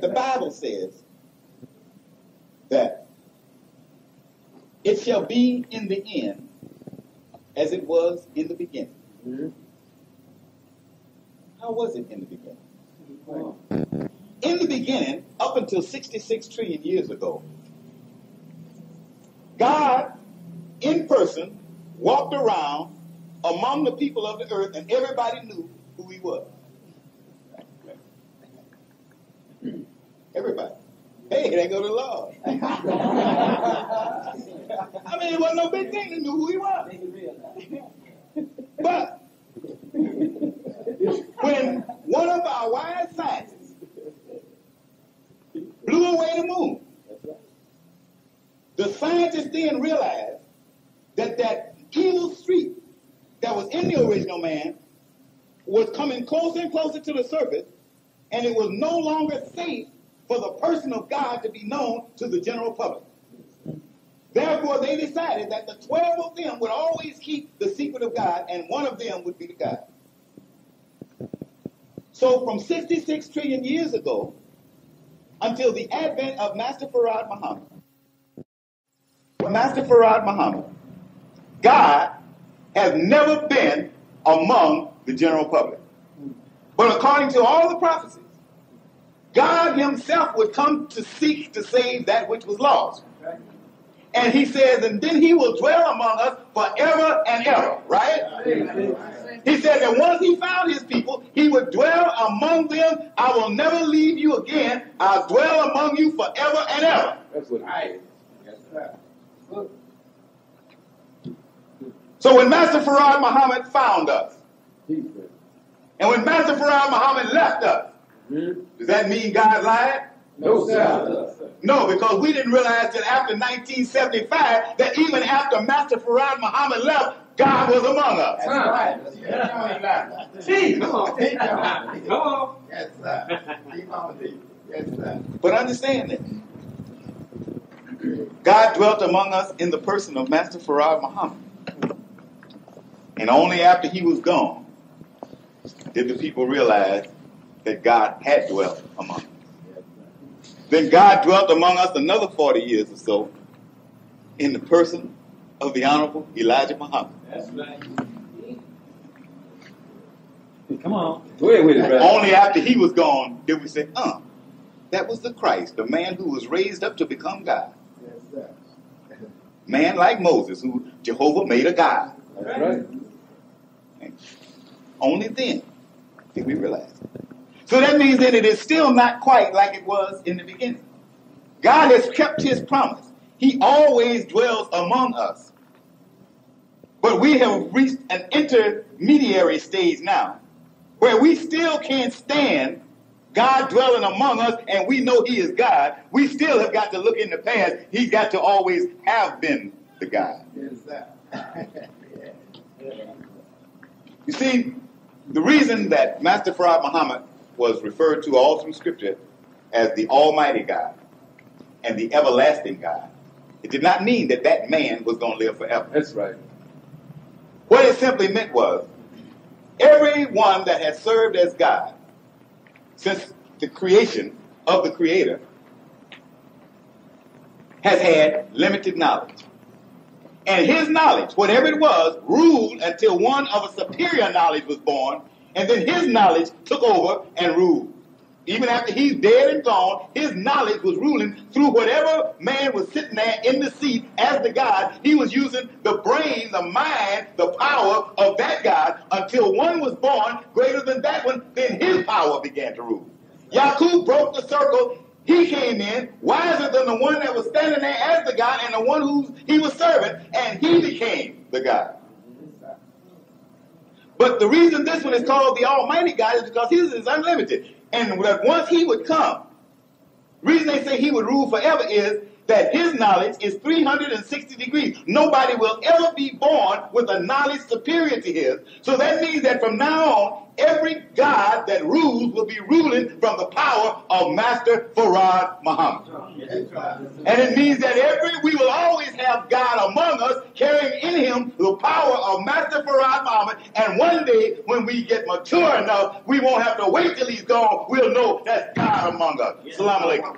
The Bible says that it shall be in the end as it was in the beginning. Mm-hmm. How was it in the beginning? In the beginning, up until 66 trillion years ago, God in person walked around among the people of the earth, and everybody knew who he was. Everybody. Hey, there go the Lord. I mean, it wasn't no big thing. They knew who he was. But when one of our wise scientists blew away the moon, the scientists then realized that that evil streak that was in the original man was coming closer and closer to the surface, and it was no longer safe for the person of God to be known to the general public. Therefore, they decided that the 12 of them would always keep the secret of God, and one of them would be the God. So from 66 trillion years ago until the advent of Master Farad Muhammad, God has never been among the general public. But according to all the prophecies, God himself would come to seek to save that which was lost. And he says, and then he will dwell among us forever and ever, right? He said that once he found his people, he would dwell among them. I will never leave you again. I'll dwell among you forever and ever. That's what I. So when Master Farad Muhammad found us, and when Master Farad Muhammad left us, does that mean God lied? No, sir. No, because we didn't realize that after 1975, that even after Master Farad Muhammad left, God was among us. That's right. Come on. Come on. Yes, sir. Yes, sir. But understand this. God dwelt among us in the person of Master Farad Muhammad. And only after he was gone did the people realize that God had dwelt among us. Then God dwelt among us another 40 years or so in the person of the Honorable Elijah Muhammad. That's right. Come on. Go ahead with it, brother. Only after he was gone did we say, that was the Christ, the man who was raised up to become God. Yes, sir. Man like Moses, who Jehovah made a God. That's right. Only then did we realize it. So that means that it is still not quite like it was in the beginning. God has kept his promise. He always dwells among us. But we have reached an intermediary stage now, where we still can't stand God dwelling among us, and we know he is God. We still have got to look in the past. He's got to always have been the God. You see, the reason that Master Farad Muhammad was referred to all through Scripture as the Almighty God and the Everlasting God, it did not mean that that man was going to live forever. That's right. What it simply meant was, everyone that has served as God since the creation of the Creator has had limited knowledge. And his knowledge, whatever it was, ruled until one of a superior knowledge was born, and then his knowledge took over and ruled. Even after he's dead and gone, his knowledge was ruling through whatever man was sitting there in the seat as the God. He was using the brain, the mind, the power of that God until one was born greater than that one, then his power began to rule. Yaqub broke the circle. He came in wiser than the one that was standing there as the God and the one who he was serving, and he became the God. But the reason this one is called the Almighty God is because his is unlimited. And that once he would come, the reason they say he would rule forever is that his knowledge is 360 degrees. Nobody will ever be born with a knowledge superior to his. So that means that from now on, every God that rules will be ruling from the power of Master Farad Muhammad. And it means that we will always have God among us, carrying in him the power of Master Farad Muhammad. And one day, when we get mature enough, we won't have to wait till he's gone. We'll know that's God among us. Assalamu alaikum.